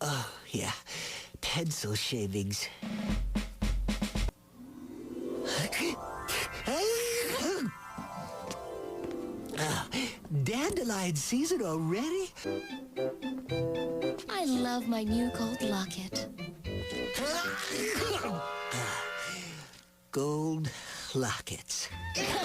Oh, yeah. Pencil shavings. Dandelion season already? I love my new gold locket. Gold lockets.